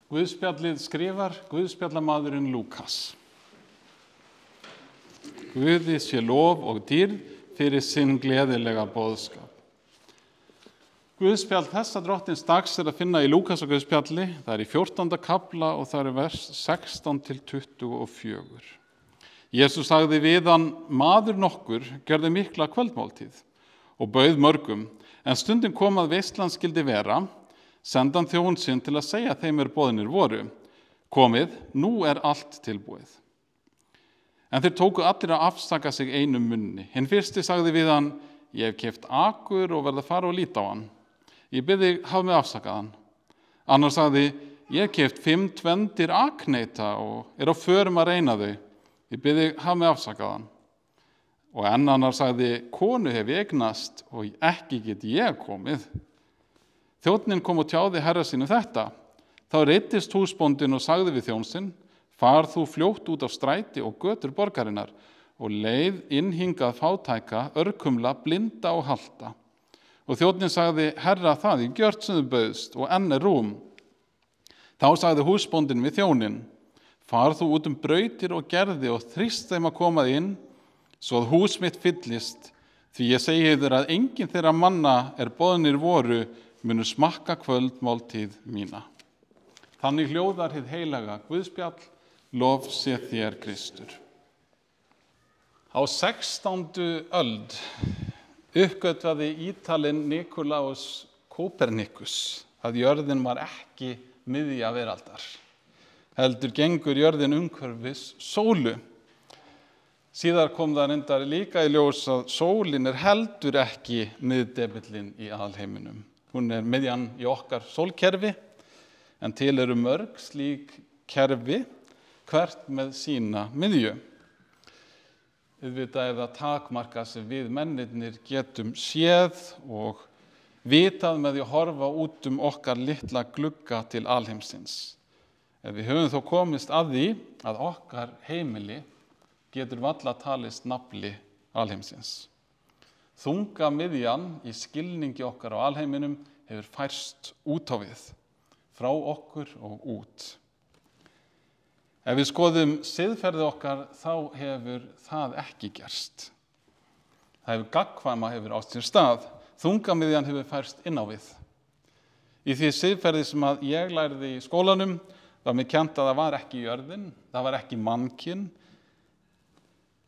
Guðspjallið skrifar Guðspjallamaðurinn Lúkas. Guði sé lof og dýrð fyrir sinn gleðilega boðskap. Guðspjall þessa drottins dags að finna í Lúkas og Guðspjalli. Það í 14. kafla og það vers 16 til 24. Jesús sagði við hann: maður nokkur gerði mikla kvöldmáltíð og bauð mörgum, en stundin kom að veislan skyldi vera. Sendan þjón sinn til að segja þeim boðnir voru: komið, nú allt tilbúið. En þeir tóku allir að afsaka sig einum munni. Hinn fyrsti sagði við hann: ég hef keypt akur og verð að fara og líta á hann. Ég bið þig, hafa mig afsakaðan. Annar sagði: ég hef keypt 5 tvendir akneita og á förum að reyna þau. Ég bið þig, hafa mig afsakaðan. Og enn annar sagði: konu hef ég eignast og ekki get ég komið. Þjónninn kom og tjáði herra sínu þetta. Þá reiddist húsbóndinn og sagði við þjón sinn: far þú fljótt út á stræti og götur borgarinnar og leið inn hingað fátæka, örkumla, blinda og halta. Og þjónninn sagði: herra, það í gjört sem þú bauðst og enn rúm. Þá sagði húsbóndinn við þjóninn: far þú út brautir og gerði og þrýst þeim að koma inn, svo að hús mitt fyllist, því ég segi þér að enginn þeirra manna boðnir voru munu smakka kvöldmáltíð mína. Þannig hljóðar hið heilaga Guðspjall, lof sé þér Kristur. Á 16. öld uppgötvaði Ítalinn Nikolaus Kopernikus að jörðin var ekki miðja veraldar, heldur gengur jörðin umhverfis sólu. Síðar kom það reyndar líka í ljós að sólin heldur ekki miðdepillinn í alheiminum. Hún miðjan í okkar sólkerfi, en til eru mörg slík kerfi, hvert með sína miðju. Auðvitað það takmarka sem við mennirnir getum séð og vitað með því að horfa út okkar litla glugga til alheimsins. Ef við höfum þó komist að því að okkar heimili getur varla talist nafli alheimsins. Þunga miðjan í skilningi okkar á alheiminum hefur færst út á við, frá okkur og út. Ef við skoðum siðferði okkar, þá hefur það ekki gerst. Það hefur gagnkvæma átt sér stað. Þungamiðjan hefur færst inn á við. Í því siðferði sem að ég lærði í skólanum var mér kennt að það var ekki jörðin, það var ekki mannkyn,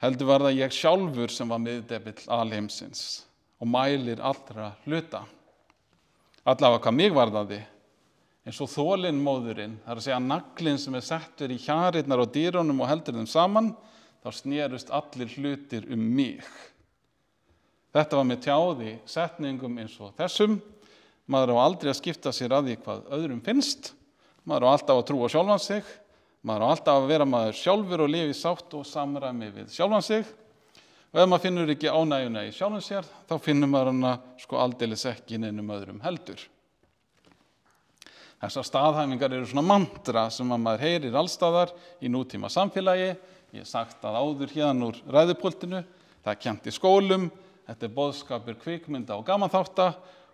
heldur var það ég sjálfur sem var miðdepill alheimsins og mælir allra hluta. Allavega hvað mig varðaði. Eins og þolinmóðurinn, það að segja naglinn sem settur í hjarirnar á dýrunum og heldur þeim saman, þá snerust allir hlutir mig. Þetta var mér tjáð í setningum eins og þessum: maður á aldrei að skipta sér að því hvað öðrum finnst, maður á alltaf að trúa sjálfan sig, maður á alltaf að vera maður sjálfur og lifa í sátt og samræmi við sjálfan sig. Og ef maður finnur ekki ánægjuna í sjálfum sér, þá finnur maður hana aldeilis ekki neinum öðrum heldur. Þessar staðhæfingar eru svona mantra sem maður heyrir allstaðar í nútíma samfélagi. Ég sagt að áður hérna úr ræðupúltinu, það kennt í skólum, þetta boðskapur kvikmynda og gamanþátta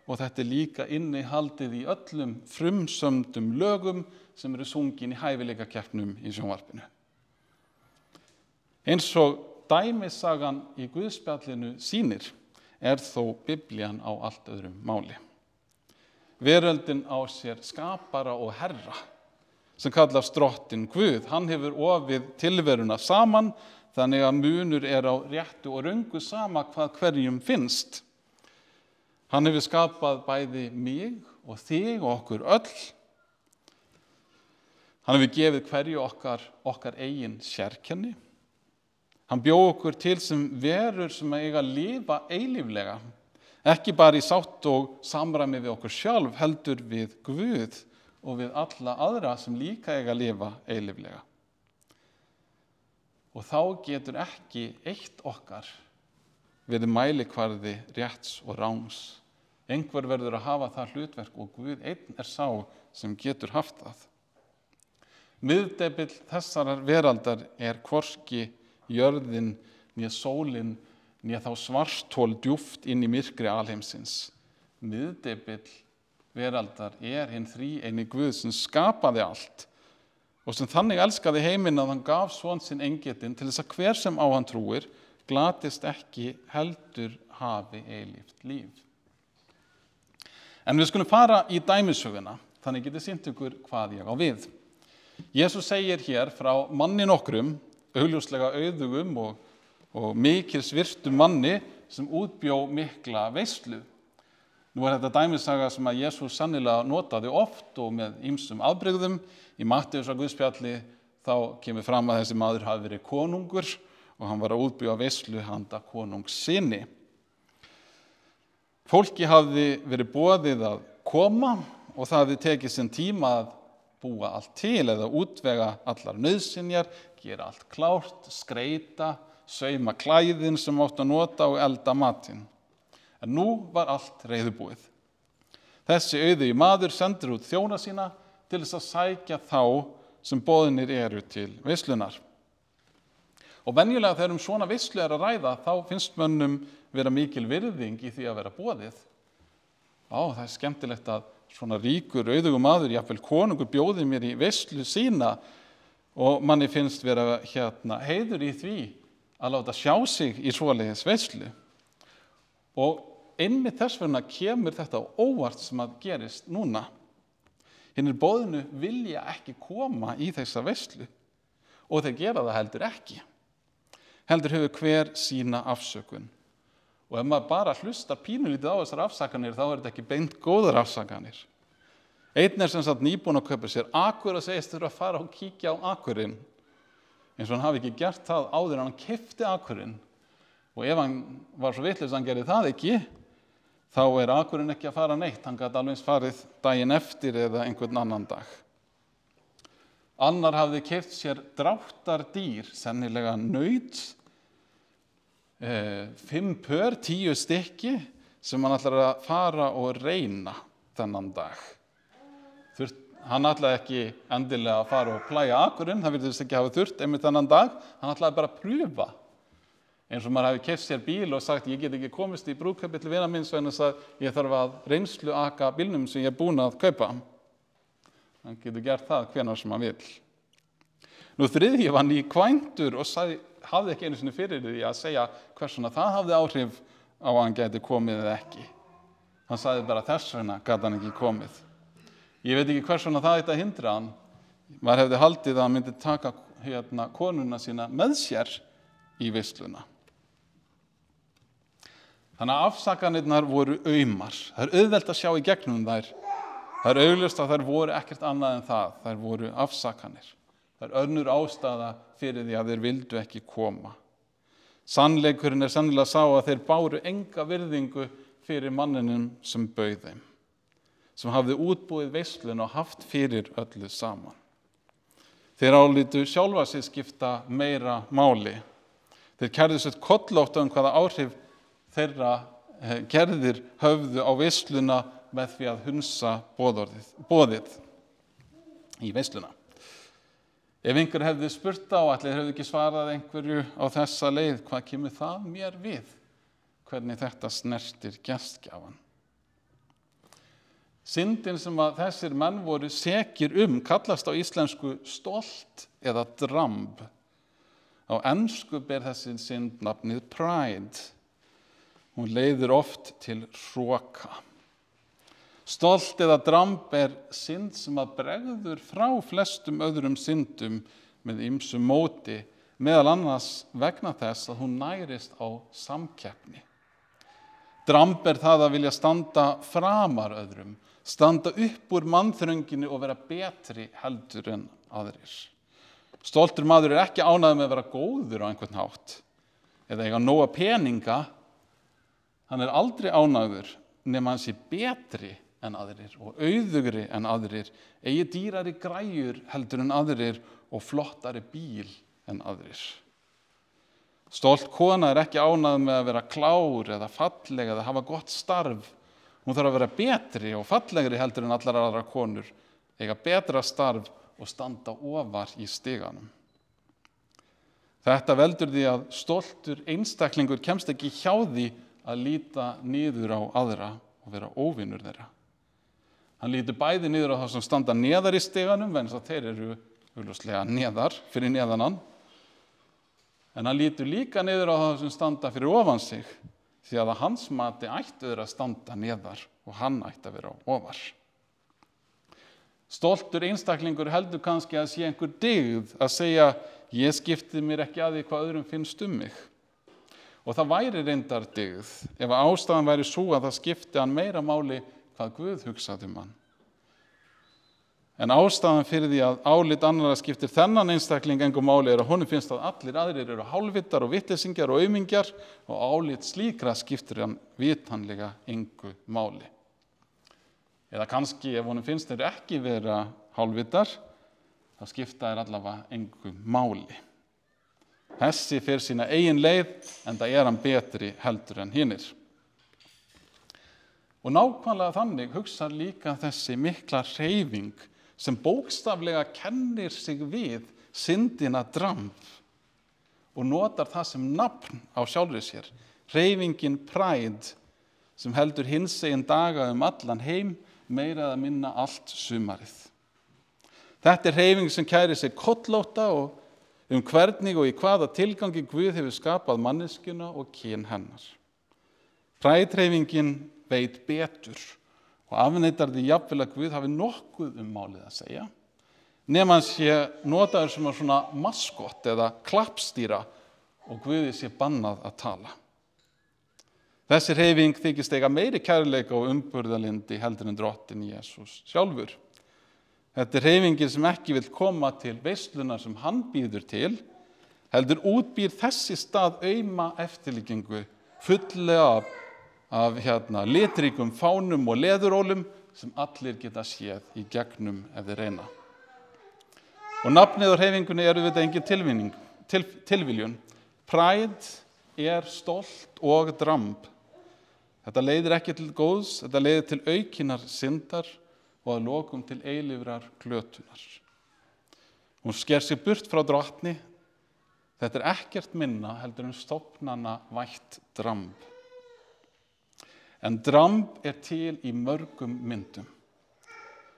og þetta líka innihaldið í öllum frumsömdum lögum sem eru sungin í hæfileikakeppnum í sjónvarpinu. Eins og dæmissagan í Guðspjallinu sýnir þó Biblían á allt öðrum máli. Veröldin á sér skapara og herra sem kallast drottinn Guð. Hann hefur ofið tilveruna saman, þannig að munur á réttu og röngu sama hvað hverjum finnst. Hann hefur skapað bæði mig og þig og okkur öll. Hann hefur gefið hverju okkar eigin sérkenni. Hann bjó okkur til sem verur sem eiga að lifa eilíflega, ekki bara í sátt og samræmi við okkur sjálf, heldur við Guð og við alla aðra sem líka eiga að lifa eilíflega. Og þá getur ekki eitt okkar verið mælikvarði rétts og rangs. Einhver verður að hafa það hlutverk og Guð einn sá sem getur haft það. Miðdepill þessarar veraldar hvorki jörðin, né sólin, né þá svarthol djúpt inn í myrkri alheimsins. Miðdepill veraldar hinn þríeini Guð sem skapaði allt og sem þannig elskaði heiminn að hann gaf son sinn eingetinn til þess að hver sem á hann trúir glatist ekki heldur hafi eilíft líf. En við skulum fara í dæmisöguna, þannig getið sýnt ykkur hvað ég á við. Jesús segir hér frá manni nokkrum, augljóslega auðugum og mikils virtum manni sem útbjó mikla veislu. Nú þetta dæmisaga sem að Jesús sannilega notaði oft og með ýmsum afbrigðum. Í Matteusar guðspjalli þá kemur fram að þessi maður hafi verið konungur og hann var að útbjóða veislu handa konungssyni. Fólki hafði verið boðið að koma og það hafði tekið sinn tíma að búa allt til eða útvega allar nauðsynjar, gera allt klárt, skreita, sauma klæðin sem átt að nota og elda matinn. En nú var allt reiðubúið. Þessi auðugi maður sendir út þjóna sína til þess að sækja þá sem boðnir eru til veislunar. Og venjulega þegar svona veislu að ræða, þá finnst mönnum vera mikil virðing í því að vera boðið. Það er skemmtilegt að svona ríkur auðugur maður, jafnvel konungur, bjóði mér í veislu sína og manni finnst vera heiður í því að láta sjá sig í svoleiðis veislu. Og einmitt þess vegna kemur þetta á óvart sem að gerist núna. Hinnir boðinu vilja ekki koma í þessa veislu og þeir gera það heldur ekki. Heldur hefur hver sína afsökun. Og ef maður bara hlustar pínulítið á þessar afsakanir, þá þetta ekki beint góðar afsakanir. Einn sem sagt nýbúinn að kaupa sér akur og segist þurfa að fara og kíkja á akurinn. Eins og hann hafi ekki gert það áður en hann keypti akurinn. Og ef hann var svo vitlaus að hann gerði það ekki, þá akurinn ekki að fara neitt. Hann gat alveg farið daginn eftir eða einhvern annan dag. Annar hafði keypt sér dráttardýr, sennilega naut, 5 pör, 10 stykki, sem hann ætlar að fara og reyna þennan dag. Hann ætlaði ekki endilega að fara og plæja akurinn, það virðist ekki hafa þurft einmitt þennan dag, hann ætlaði bara að pröfa. Eins og maður hafi keypt sér bíl og sagt ég get ekki komist í brúðkaupi til vina míns vegna þess að ég þarf að reynslu aka bílnum sem ég búinn að kaupa. Hann getur gert það hvenær sem hann vill. Nú þriðji var nýkvæntur og hafði ekki einu sinni fyrir því að segja hversuna það hafði áhrif á að hann geti komið eða ekki. Hann sagði bara þess vegna gat hann ekki komið. Ég veit ekki hversuna það ætti að hindra hann. Maður hefði haldið að hann myndi taka konuna sína með sér í veisluna. Þannig að afsakanirnar voru aumar. Það auðvelt að sjá í gegnum þær. Það augljóst að þær voru ekkert annað en það. Þær voru afsakanir. Það önnur ástæða fyrir því að þeir vildu ekki koma. Sannleikurinn sennilega sá að þeir báru enga virðingu fyrir manninum sem bauð þeim, sem hafði útbúið veisluna og haft fyrir öllu saman. Þeir álitu sjálfa sig skipta meira máli. Þeir kærðu sér kollótt hvaða áhrif þeirra gerðir höfðu á veisluna með því að hunsa boðið í veisluna. Ef einhver hefði spurt á, ætli þeir hefðu ekki svarað einhverju á þessa leið, hvað kemur það mér við? Hvernig þetta snertir gestgjafan? Syndin sem að þessir menn voru sekir kallast á íslensku stolt eða dramb. Á ensku ber þessi synd nafnið pride. Hún leiðir oft til hroka. Stolt eða dramb synd sem að bregður frá flestum öðrum syndum með ýmsu móti, meðal annars vegna þess að hún nærist á samkeppni. Dramb það að vilja standa framar öðrum, standa upp úr mannþrönginni og vera betri heldur en aðrir. Stoltur maður ekki ánægður með að vera góður á einhvern hátt eða eiga nóga peninga. Hann aldrei ánægður nema hann sé betri en aðrir og auðugri en aðrir, eigi dýrari græjur heldur en aðrir og flottari bíl en aðrir. Stolt kona ekki ánægð með að vera klár eða falleg eða hafa gott starf. Hún þarf að vera betri og fallegri heldur en allar aðra konur, eiga betra starf og standa ofar í stiganum. Þetta veldur því að stoltur einstaklingur kemst ekki hjá því að líta niður á aðra og vera óvinur þeirra. Hann lítur bæði niður á þá sem standa neðar í stiganum, vegna þess að þeir eru augljóslega neðar fyrir neðan hann. En hann lítur líka niður á þá sem standa fyrir ofan sig, því að hans mati ættu þeir að standa neðar og hann ætti að vera ofar. Stoltur einstaklingur heldur kannski að sé einhver dygð að segja, ég skipti mér ekki að því hvað öðrum finnst mig. Og það væri reyndar dygð ef ástæðan væri sú að það skipti hann meira máli hvað Guð hugsaði hann. En ástæðan fyrir því að álit annarra skiptir þennan einstakling engu máli er að honum finnst að allir aðrir eru hálfvitar og vitleysingjar og aumingjar og álit slíkra skiptir hann vitanlega engu máli. Eða kannski ef honum finnst þeir ekki vera hálfvitar, þá skipta þeir allavega engu máli. Þessi fer sína eigin leið, en það hann betri heldur en hinir. Og nákvæmlega þannig hugsar líka þessi mikla hreyfing sem bókstaflega kennir sig við syndina dramb og notar það sem nafn á sjálfri sér. Hreyfingin Pride sem heldur hinsegin daga allan heim, meira eða minna allt sumarið. Þetta hreyfing sem kærir sig kollótta og hvernig og í hvaða tilgangi Guð hefur skapað manneskjuna og kyn hennar. Pride-hreyfingin veit betur og afneitar því jafnvel að Guð hafi nokkuð málið að segja, nema hann sé notaður sem svona maskott eða klappstýra og Guði sé bannað að tala. Þessi hreyfing þykist eiga meiri kærleika og umburðarlyndi heldur en drottinn Jesús sjálfur. Þetta hreyfingin sem ekki vill koma til veislunar sem hann býður til, heldur útbýr þessi stað auma eftirlíkingu fullega af litríkum fánum og leðurólum sem allir geta séð í gegnum ef þeir reyna. Og nafnið á hreyfingunni við engin tilviljun. Pride stolt og dramb. Þetta leiðir ekki til góðs, þetta leiðir til aukinnar syndar og að lokum til eilífrar glötunar. Hún sker sig burt frá drottni. Þetta ekkert minna heldur en stofnana vætt dramb. En dramb til í mörgum myndum.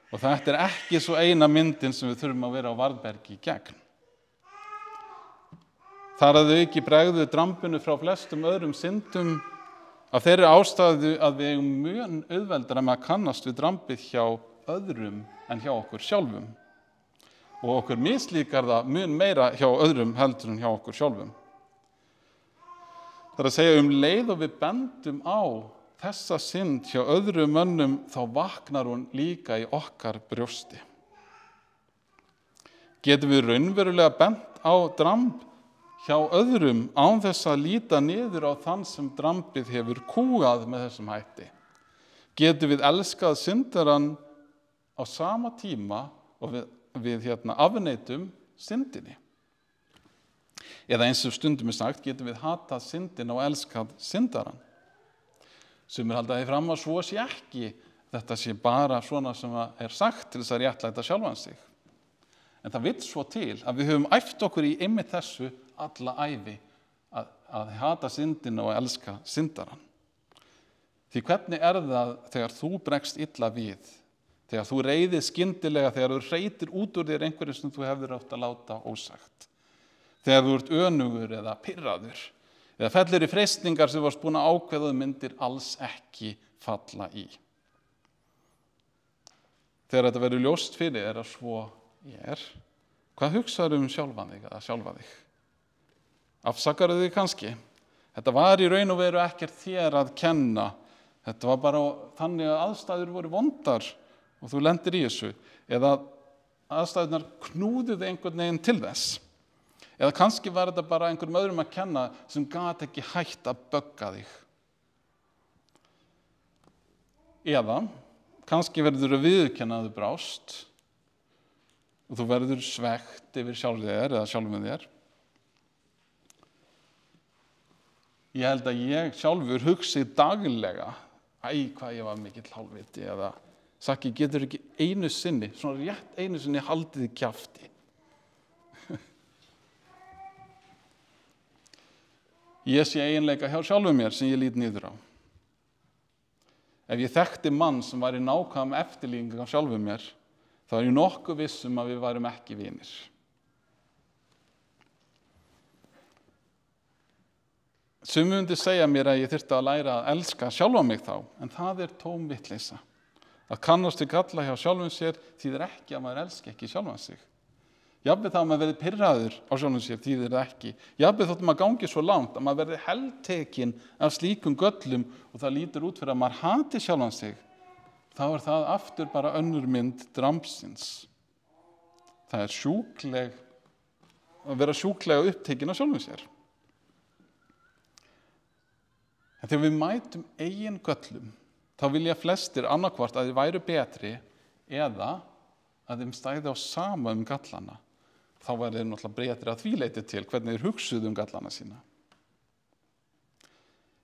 Og þetta ekki svo eina myndin sem við þurfum að vera á varðbergi gegn. Þar að auki bregðu drambinu frá flestum öðrum syndum af þeirri ástæðu að við eigum mun auðveldara með að kannast við drambið hjá öðrum en hjá okkur sjálfum. Og okkur mislíkar það mun meira hjá öðrum heldur en hjá okkur sjálfum. Það að segja leið og við bendum á þessa synd hjá öðrum mönnum, þá vaknar hún líka í okkar brjósti. Getum við raunverulega bent á dramb hjá öðrum án þess að líta niður á þann sem drambið hefur kúgað með þessum hætti? Getum við elskað syndarann á sama tíma og við afneitum syndinni? Eða eins og stundum sagt, getum við hatað syndina og elskað syndarann? Sumir halda því fram að svo sé ekki, þetta sé bara svona sem sagt til þess að réttlæta sjálfan sig. En það vill svo til að við höfum æft okkur í einmitt þessu alla ævi að hata syndina og elska syndarann. Því hvernig það þegar þú bregst illa við, þegar þú reiðir skyndilega, þegar þú hreytir út úr þér einhverju sem þú hefðir átt að láta ósagt, þegar þú ert önugur eða pirraður, eða fellir í freistingar sem varst búin að ákveða myndir alls ekki falla í. Þegar þetta verður ljóst fyrir að svo hvað hugsaðu sjálfan þig eða sjálfa þig? Afsakaðu þig kannski? Þetta var í raun og veru ekkert þér að kenna. Þetta var bara þannig að aðstæður voru vondar og þú lendir í þessu. Eða aðstæðurnar knúðuðu einhvern veginn til þess. Eða kannski var þetta bara einhverjum öðrum að kenna sem gat ekki hætt að bögga þig. Eða kannski verður að viðurkenna að þú brást og þú verður svegt yfir sjálf þér eða sjálfum þér. Ég held að ég sjálfur hugsi daglega, hvað ég var mikill hálfviti, eða Sakki, getur ekki einu sinni, svona rétt einu sinni haldið í kjafti. Ég sé eiginleika hjá sjálfum mér sem ég lít niður á. Ef ég þekkti mann sem var í nákvæm eftirlíking af sjálfum mér, þá er ég nokkuð viss að við værum ekki vinir. Sumir myndi segja mér að ég þyrfti að læra að elska sjálfa mig þá, en það er tóm vitleysa. Að kannast við galla hjá sjálfum sér þýðir ekki að maður elski ekki sjálfan sig. Jafnvel þá að maður verði pirraður á sjálfum sér þýðir það ekki. Jafnvel þótt maður gangi svo langt að maður verði heltekinn af slíkum göllum og það lítur út fyrir að maður hati sjálfan sig, þá er það aftur bara önnur mynd drampsins. Það er sjúkleg að vera sjúklega upptekinn af sjálfum sér. En þegar við mætum eigin göllum, þá vilja flestir annarkvort að þið væru betri eða að þeim stæði á sama gallana. Þá væri þeir náttúrulega betri að því leyti til hvernig þeir hugsuðu gallana sína.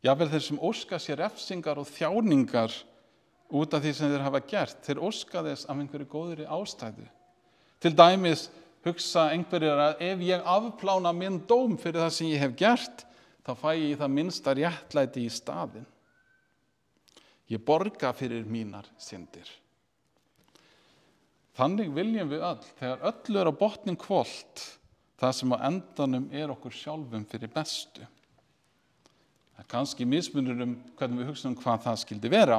Jafnvel þeir sem óska sér refsingar og þjáningar út af því sem þeir hafa gert, þeir óska þess af einhverju góðri ástæðu. Til dæmis hugsa einhverjir að ef ég afplána minn dóm fyrir það sem ég hef gert, þá fæ ég það minnsta réttlæti í staðinn. Ég borga fyrir mínar syndir. Þannig viljum við öll, þegar öllu er á botninn hvolft, það sem á endanum er okkur sjálfum fyrir bestu. Það er kannski mismunur hvernig við hugsaum hvað það skildi vera,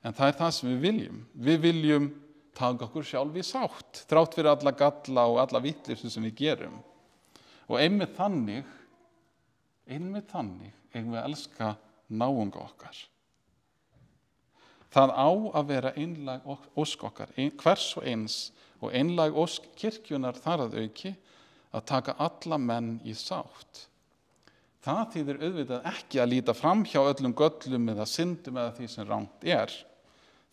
en það er það sem við viljum. Við viljum taka okkur sjálf í sátt, þrátt fyrir alla galla og alla vitleysu sem við gerum. Og einmitt þannig eigum við að elska náunga okkar. Það á að vera einlæg ósk okkar, hvers og eins, og einlæg ósk kirkjunnar þar að auki að taka alla menn í sátt. Það þýðir auðvitað ekki að líta fram hjá öllum göllum eða syndum eða því sem rangt er,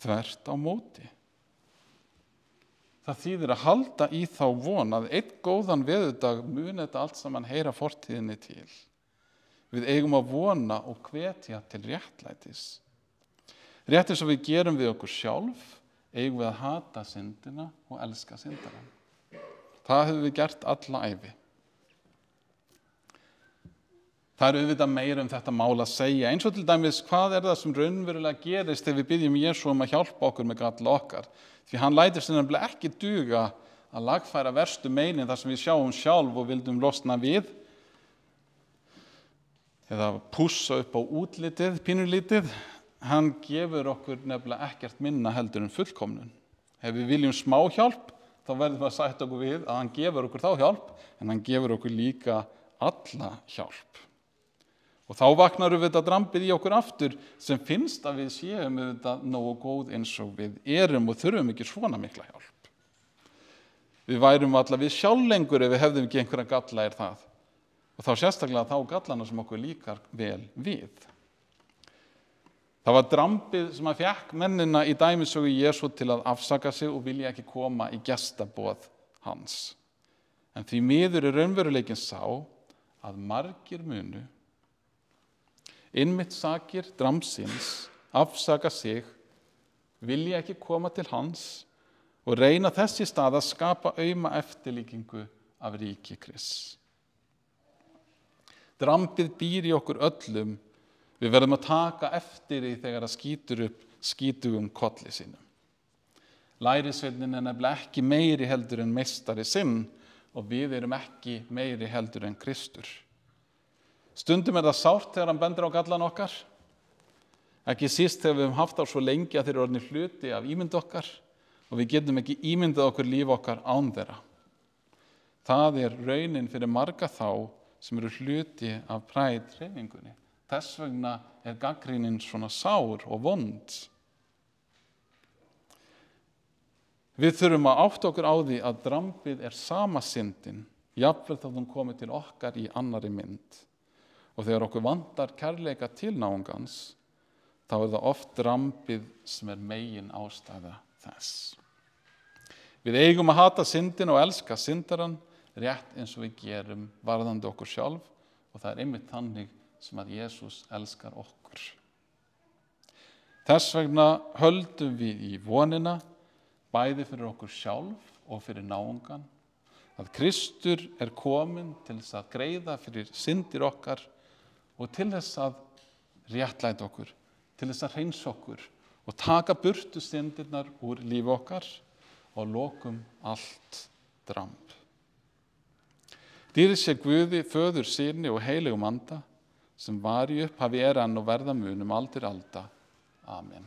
þvert á móti. Það þýðir að halda í þá von að einn góðan veðurdag muni þetta allt saman heyra fortíðinni til. Við eigum að vona og hvetja til réttlætis. Rétt eins og við gerum við okkur sjálf, eigum við að hata syndina og elska syndarann. Það hefur við gert alla ævi. Það er auðvitað meira þetta mál að segja, eins og til dæmis hvað er það sem raunverulega gerist þegar við byggjum Jesú að hjálpa okkur með galla okkar. Því hann lætur sér nefnilega ekki duga að lagfæra verstu meinin þar sem við sjáum sjálf og vildum losna við, eða pússa upp á útlitið, pínulítið. Hann gefur okkur nefnilega ekkert minna heldur en fullkomnun. Ef við viljum smá hjálp, þá verðum við að sætta okkur við að hann gefur okkur þá hjálp, en hann gefur okkur líka alla hjálp. Og þá vaknar við þetta drambið í okkur aftur sem finnst að við séum þetta nógu góð eins og við erum og þurfum ekki svona mikla hjálp. Við værum alla við sjálflengur ef við hefðum ekki einhverja galla það. Og þá sérstaklega þá gallana sem okkur líkar vel við. Það var drambið sem að fékk mennina í dæmisögu Jesú til að afsaka sig og vilja ekki koma í gestaboð hans. En því miður er raunveruleikinn sá að margir munu einmitt sakir drambsins afsaka sig, vilja ekki koma til hans og reyna þess í stað að skapa auma eftirlíkingu af ríki Krists. Drambið býr í okkur öllum. Við verðum að taka eftir því þegar það skýtur upp skítugum kolli sínum. Lærisveinninn er nefnilega ekki meiri heldur en meistari sinn og við erum ekki meiri heldur en Kristur. Stundum er það sárt þegar hann bendir á gallan okkar. Ekki síst þegar við höfum haft á svo lengi að þeir eru orðnir hluti af ímynd okkar og við getum ekki ímyndað okkur líf okkar án þeirra. Það er raunin fyrir marga þá sem eru hluti af Pride-hreyfingunni. Þess vegna er gagnrýnin svona sár og vond. Við þurfum að átta okkur á því að drambið er sama syndin, jafnvel þá hún komið til okkar í annarri mynd. Og þegar okkur vantar kærleika til náungans, þá er það oft drambið sem er megin ástæða þess. Við eigum að hata syndin og elska syndarann, rétt eins og við gerum varðandi okkur sjálf, og það er einmitt þannig sem að Jesús elskar okkur. Þess vegna höldum við í vonina, bæði fyrir okkur sjálf og fyrir náungan, að Kristur er kominn til þess að greiða fyrir syndir okkar og til þess að réttlæta okkur, til þess að hreinsa okkur og taka burtu syndirnar úr lífi okkar og lokum allt dramb. Dýrið sé Guði, Föður, Syni og Heilögum Anda, sem var í upphafi, er enn og verða mun aldir alda. Amen.